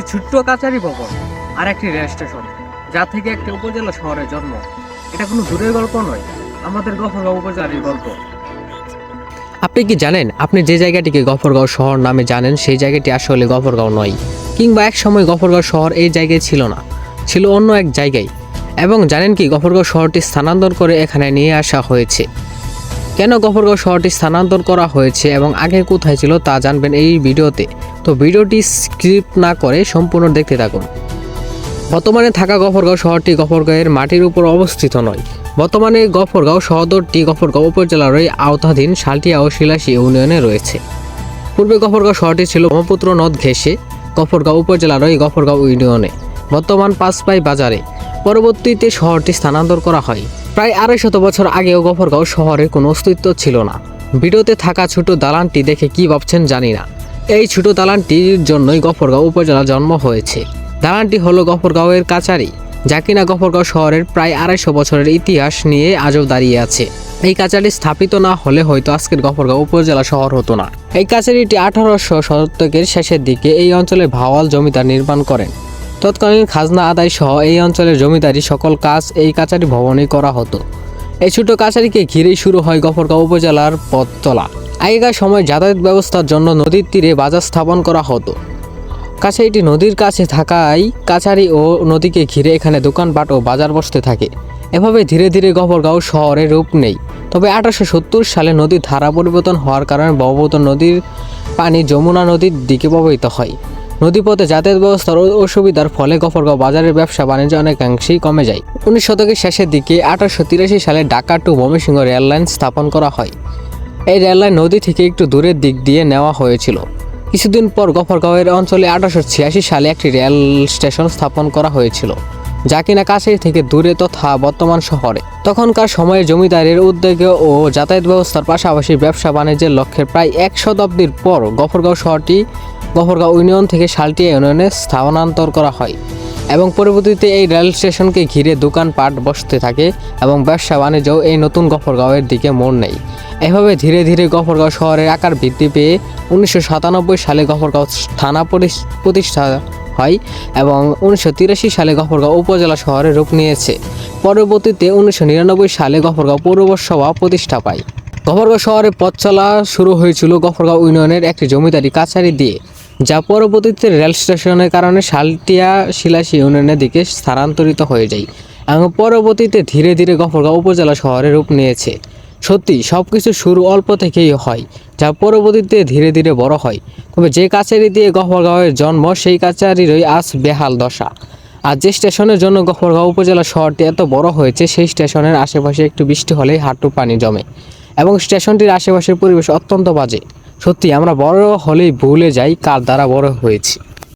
ছোট্ট কাচারি ভবন আর একটি রেল স্টেশন, যা থেকে একটি উপজেলা শহরের জন্ম। এটা কোনো দূরের গল্প নয়, আমাদের গফরগাঁও উপজেলার গল্প। আপনি কি জানেন, আপনি যে জায়গাটিকে গফরগাঁও শহর নামে জানেন সেই জায়গাটি আসলে গফরগাঁও নয়, কিংবা এক সময় গফরগাঁও শহর এই জায়গায় ছিল না, ছিল অন্য এক জায়গায়। এবং জানেন কি, গফরগাঁও শহরটি স্থানান্তর করে এখানে নিয়ে আসা হয়েছে। কেন গফরগাঁও শহরটি স্থানান্তর করা হয়েছে এবং আগে কোথায় ছিল তা জানবেন এই ভিডিওতে। তো ভিডিওটি স্কিপ না করে সম্পূর্ণ দেখতে থাকুন। বর্তমানে থাকা গফরগাঁও শহরটি গফরগাঁওয়ের মাটির উপর অবস্থিত নয়। বর্তমানে গফরগাঁও সদরটি গফরগাঁও উপজেলারই আওতাধীন শালটিয়া ও শিলাসী ইউনিয়নে রয়েছে। পূর্বে গফরগাঁও শহরটি ছিল ব্রহ্মপুত্র নদ ঘেঁষে গফরগাঁও উপজেলারই গফরগাঁও ইউনিয়নে, বর্তমান পাঁচপাই বাজারে। পরবর্তীতে শহরটি স্থানান্তর করা হয়। প্রায় 250 বছর আগেও গফরগাঁও শহরের কোনো অস্তিত্ব ছিল না। ভিডিওতে থাকা ছোট দালানটি দেখে কি ভাবছেন জানি না। এই ছোট দালানটির জন্যই গফরগাঁও উপজেলা জন্ম হয়েছে। দালানটি হলো গফরগাঁওয়ের কাচারি, যা কিনা গফরগাঁও শহরের প্রায় 250 বছরের ইতিহাস নিয়ে আজও দাঁড়িয়ে আছে। এই কাচারি স্থাপিত না হলে হয়তো আজকের গফরগাঁও উপজেলা শহর হতো না। এই কাচারিটি 1800 শতকের শেষের দিকে এই অঞ্চলে ভাওয়াল জমিদার নির্মাণ করেন। তৎকালীন খাজনা আদায় সহ এই অঞ্চলের জমিদারি সকল কাজ এই কাচারি ভবনেই করা হতো। এই ছোট কাচারিকে ঘিরেই শুরু হয় গফরগাঁও উপজেলার পথ চলা। আগেকার সময় যাতায়াত ব্যবস্থার জন্য নদীর তীরে বাজার স্থাপন করা হতো। কাছারিটি নদীর কাছে থাকায় কাছারি ও নদীকে ঘিরে এখানে দোকানপাট ও বাজার বসতে থাকে। এভাবে ধীরে ধীরে গফরগাঁও শহরে রূপ নেই। তবে 1870 সালে নদীর ধারা পরিবর্তন হওয়ার কারণে ব্রহ্মপুত্র নদীর পানি যমুনা নদীর দিকে প্রবাহিত হয়। নদীপথে যাতায়াত ব্যবস্থার অসুবিধার ফলে গফরগাঁও বাজারের ব্যবসা বাণিজ্য অনেকাংশেই কমে যায়। 19 শতকের শেষের দিকে 1883 সালে ঢাকা টু ময়মনসিংহ রেললাইন স্থাপন করা হয়। এই রেললাইন নদী থেকে একটু দূরের দিক দিয়ে নেওয়া হয়েছিল। কিছুদিন পর গফরগাঁওয়ের অঞ্চলে 1886 সালে একটি রেল স্টেশন স্থাপন করা হয়েছিল, যা কিনা কাছের থেকে দূরে তথা বর্তমান শহরে। তখনকার সময়ে জমিদারের উদ্যোগে ও যাতায়াত ব্যবস্থার পাশাপাশি ব্যবসা বাণিজ্যের লক্ষ্যে প্রায় 1 শতাব্দীর পর গফরগাঁও শহরটি গফরগাঁও ইউনিয়ন থেকে শালটিয়া ইউনিয়নে স্থানান্তর করা হয় এবং পরবর্তীতে এই রেল স্টেশনকে ঘিরে দোকানপাট বসতে থাকে এবং ব্যবসা বাণিজ্যও এই নতুন গফরগাঁওয়ের দিকে মোড় নেয়। এভাবে ধীরে ধীরে গফরগাঁও শহরের আকার বৃদ্ধি পেয়ে 1997 সালে গফরগাঁও থানা প্রতিষ্ঠা হয় এবং 1983 সালে গফরগাঁও উপজেলা শহরে রূপ নিয়েছে। পরবর্তীতে 1999 সালে গফরগাঁও পৌরসভা প্রতিষ্ঠা পায়। গফরগাঁও শহরে পথ চলা শুরু হয়েছিল গফরগাঁও ইউনিয়নের একটি জমিদারি কাছারি দিয়ে, যা পরবর্তীতে রেল স্টেশনের কারণে শালটিয়া শিলাসী ইউনিয়নের দিকে স্থানান্তরিত হয়ে যায় এবং পরবর্তীতে ধীরে ধীরে গফরগাঁও উপজেলা শহরে রূপ নিয়েছে। সত্যি সবকিছু শুরু অল্প থেকেই হয়, যা পরবর্তীতে ধীরে ধীরে বড় হয়। তবে যে কাছারি দিয়ে গফরগাঁওয়ের জন্ম সেই কাছারিরই আজ বেহাল দশা। আর যে স্টেশনের জন্য গফরগাঁও উপজেলা শহরটি এত বড় হয়েছে, সেই স্টেশনের আশেপাশে একটু বৃষ্টি হলেই হাঁটু পানি জমে এবং স্টেশনটির আশেপাশের পরিবেশ অত্যন্ত বাজে। সত্যি আমরা বড় হলেই ভুলে যাই কার দ্বারা বড় হয়েছি।